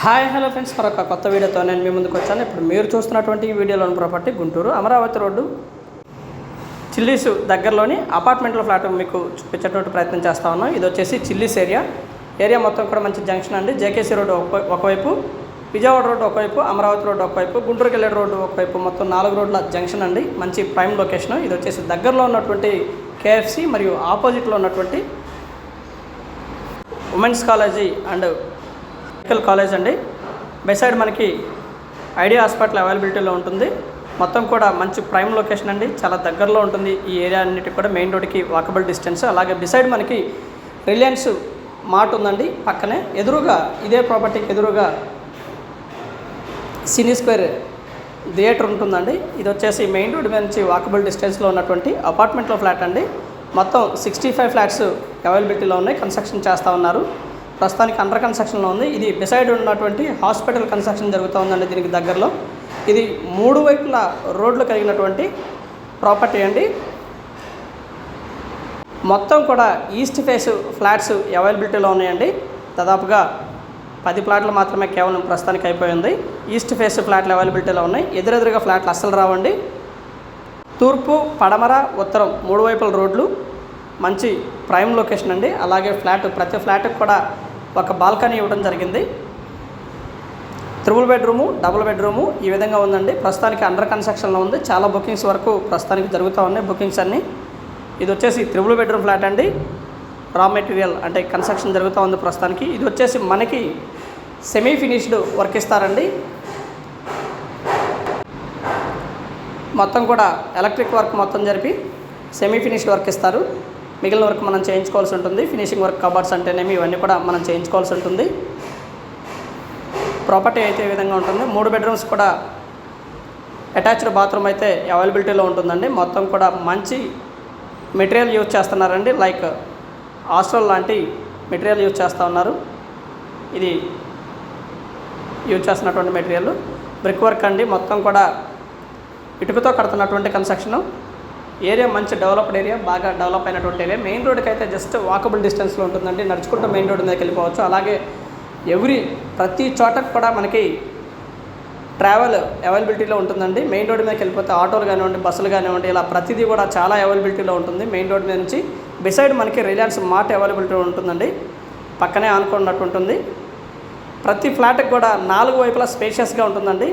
Hi hello friends, మరొక కొత్త వీడియోతో నేను మీ ముందుకు వచ్చాను. ఇప్పుడు మీరు చూస్తున్నటువంటి ఈ వీడియోలోని property Guntur Amaravati road Chillies దగ్గరలోని అపార్ట్మెంట్లో ఫ్లాట్ మీకు చూపించేటువంటి ప్రయత్నం చేస్తా ఉన్నాం. ఇది వచ్చేసి చిల్లీస్ ఏరియా మొత్తం కూడా మంచి జంక్షన్ అండి. జేకేసీ రోడ్డు ఒకవైపు, విజయవాడ రోడ్డు ఒకవైపు, అమరావతి రోడ్డు ఒకవైపు, గుంటూరుకి వెళ్ళే రోడ్డు ఒకవైపు, మొత్తం 4 రోడ్ల జంక్షన్ అండి. మంచి ప్రైమ్ లొకేషన్. ఇది వచ్చేసి దగ్గరలో ఉన్నటువంటి కేఎఫ్సి మరియు ఆపోజిట్లో ఉన్నటువంటి women's college and medical college అండి. బైసైడ్ మనకి ఐడియా హాస్పిటల్ అవైలబిలిటీలో ఉంటుంది. మొత్తం కూడా మంచి ప్రైమ్ లొకేషన్ అండి. చాలా దగ్గరలో ఉంటుంది ఈ ఏరియా అన్నిటికి కూడా. మెయిన్ రోడ్కి వాకబుల్ డిస్టెన్స్. అలాగే బిసైడ్ మనకి రిలయన్స్ మార్ట్ ఉందండి పక్కనే. ఎదురుగా ఇదే ప్రాపర్టీకి ఎదురుగా సినీ స్క్వేర్ థియేటర్ ఉంటుందండి. ఇది వచ్చేసి మెయిన్ రోడ్ నుంచి వాకబుల్ డిస్టెన్స్లో ఉన్నటువంటి అపార్ట్మెంట్లో ఫ్లాట్ అండి. మొత్తం 65 ఫ్లాట్స్ అవైలబిలిటీలో ఉన్నాయి. కన్స్ట్రక్షన్ చేస్తూ ఉన్నారు. ప్రస్తుతానికి అండర్ కన్స్ట్రక్షన్లో ఉంది. ఇది బిసైడ్ ఉన్నటువంటి హాస్పిటల్ కన్స్ట్రక్షన్ జరుగుతూ ఉందండి. దీనికి దగ్గరలో ఇది 3 వైపుల రోడ్లు కలిగినటువంటి ప్రాపర్టీ అండి. మొత్తం కూడా ఈస్ట్ ఫేస్ ఫ్లాట్స్ అవైలబిలిటీలో ఉన్నాయండి. దాదాపుగా 10 ప్లాట్లు మాత్రమే కేవలం ప్రస్తుతానికి అయిపోయింది. ఈస్ట్ ఫేస్ ఫ్లాట్లు అవైలబిలిటీలో ఉన్నాయి. ఎదురెదురుగా ఫ్లాట్లు అస్సలు రావండి. తూర్పు, పడమర, ఉత్తరం 3 వైపుల రోడ్లు, మంచి ప్రైమ్ లొకేషన్ అండి. అలాగే ప్రతి ఫ్లాట్కి కూడా ఒక బాల్కనీ ఇవ్వడం జరిగింది. 3 బెడ్రూము, డబుల్ బెడ్రూము ఈ విధంగా ఉందండి. ప్రస్తుతానికి అండర్ కన్స్ట్రక్షన్లో ఉంది. చాలా బుకింగ్స్ వరకు ప్రస్తుతానికి జరుగుతూ ఉన్నాయి బుకింగ్స్ అన్నీ. ఇది వచ్చేసి 3 బెడ్రూమ్ ఫ్లాట్ అండి. రా మెటీరియల్ అంటే కన్స్ట్రక్షన్ జరుగుతూ ఉంది ప్రస్తుతానికి. ఇది వచ్చేసి మనకి సెమీ ఫినిష్డ్ వర్క్ ఇస్తారండి. మొత్తం కూడా ఎలక్ట్రిక్ వర్క్ మొత్తం జరిపి సెమీ ఫినిష్డ్ వర్క్ ఇస్తారు. మిగిలిన వర్క్ మనం చేయించుకోవాల్సి ఉంటుంది. ఫినిషింగ్ వర్క్, కబర్డ్స్ అంటేనేమి ఇవన్నీ కూడా మనం చేయించుకోవాల్సి ఉంటుంది. ప్రాపర్టీ అయితే ఈ విధంగా ఉంటుంది. 3 బెడ్రూమ్స్ కూడా అటాచ్డ్ బాత్రూమ్ అయితే అవైలబిలిటీలో ఉంటుందండి. మొత్తం కూడా మంచి మెటీరియల్ యూజ్ చేస్తున్నారండి. లైక్ హాస్టల్ లాంటి మెటీరియల్ యూజ్ చేస్తూ ఉన్నారు. ఇది యూజ్ చేస్తున్నటువంటి మెటీరియల్ బ్రిక్ వర్క్ అండి. మొత్తం కూడా ఇటుకతో కడుతున్నటువంటి కన్స్ట్రక్షను. ఏరియా మంచి డెవలప్డ్ ఏరియా, బాగా డెవలప్ అయినటువంటి ఏరియా. మెయిన్ రోడ్కి అయితే జస్ట్ వాకబుల్ డిస్టెన్స్లో ఉంటుందండి. నడుచుకుంటూ మెయిన్ రోడ్ మీదకి వెళ్ళిపోవచ్చు. అలాగే ప్రతి చోటకు కూడా మనకి ట్రావెల్ అవైలబిలిటీలో ఉంటుందండి. మెయిన్ రోడ్ మీదకి వెళ్ళిపోతే ఆటోలు కానివ్వండి, బస్సులు కానివ్వండి, ఇలా ప్రతిదీ కూడా చాలా అవైలబిలిటీలో ఉంటుంది. మెయిన్ రోడ్ మీద నుంచి బిసైడ్ మనకి రిలయన్స్ మార్ట్ అవైలబిలిటీ ఉంటుందండి. పక్కనే ఆనుకున్నట్టు ఉంటుంది. ప్రతి ఫ్లాట్కి కూడా 4 వైపులా స్పేషియస్గా ఉంటుందండి.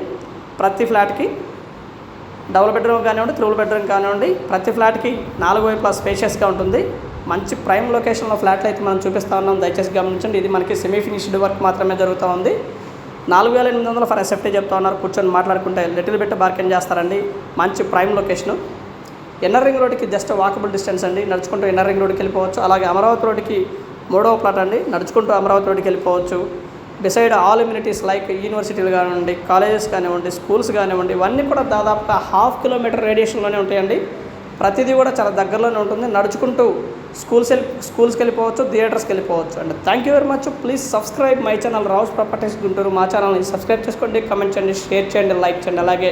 ప్రతి ఫ్లాట్కి డబుల్ బెడ్రూమ్ కానివ్వండి, 3 బెడ్రూమ్ కానివ్వండి, ప్రతి ఫ్లాట్కి 4 వైపులా స్పేషియస్గా ఉంటుంది. మంచి ప్రైమ్ లొకేషన్లో ఫ్లాట్లు అయితే మనం చూపిస్తూ ఉన్నాం. దయచేసి గమనించండి. ఇది మనకి సెమీ ఫినిష్డ్ వర్క్ మాత్రమే జరుగుతూ ఉంది. 4800 ఫర్ ఎస్ఎఫ్టీ చెప్తా ఉన్నారు. కూర్చొని మాట్లాడుకుంటే లిటిల్ బిట్ బార్గెన్ చేస్తారండి. మంచి ప్రైమ్ లొకేషను. ఇన్నర్ రింగ్ రోడ్కి జస్ట్ వాకబుల్ డిస్టెన్స్ అండి. నడుచుకుంటూ ఇన్నర్ రింగ్ రోడ్కి వెళ్ళిపోవచ్చు. అలాగే అమరావతి రోడ్కి 3వ ప్లాట్ అండి. నడుచుకుంటూ అమరావతి రోడ్కి వెళ్ళిపోవచ్చు. డిసైడ్ ఆల్ ఇమ్యూనిటీస్ లైక్ యూనివర్సిటీలు కానివ్వండి, కాలేజెస్ కానివ్వండి, స్కూల్స్ కానివ్వండి, ఇవన్నీ కూడా దాదాపుగా 1/2 కిలోమీటర్ రేడియేషన్లోనే ఉంటాయండి. ప్రతిదీ కూడా చాలా దగ్గరలోనే ఉంటుంది. నడుచుకుంటూ స్కూల్స్కి వెళ్ళిపోవచ్చు, థియేటర్స్కి వెళ్ళిపోవచ్చు. And thank you very much. Please subscribe my channel Rao's properties Guntur. మా ఛానల్ని సబ్స్క్రైబ్ చేసుకోండి, కమెంట్ చేయండి, షేర్ చేయండి, లైక్ చేయండి. అలాగే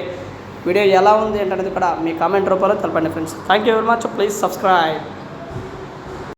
వీడియో ఎలా ఉంది ఏంటనేది కూడా మీ కామెంట్ రూపంలో తెలపండి friends. Thank you very much. Please subscribe.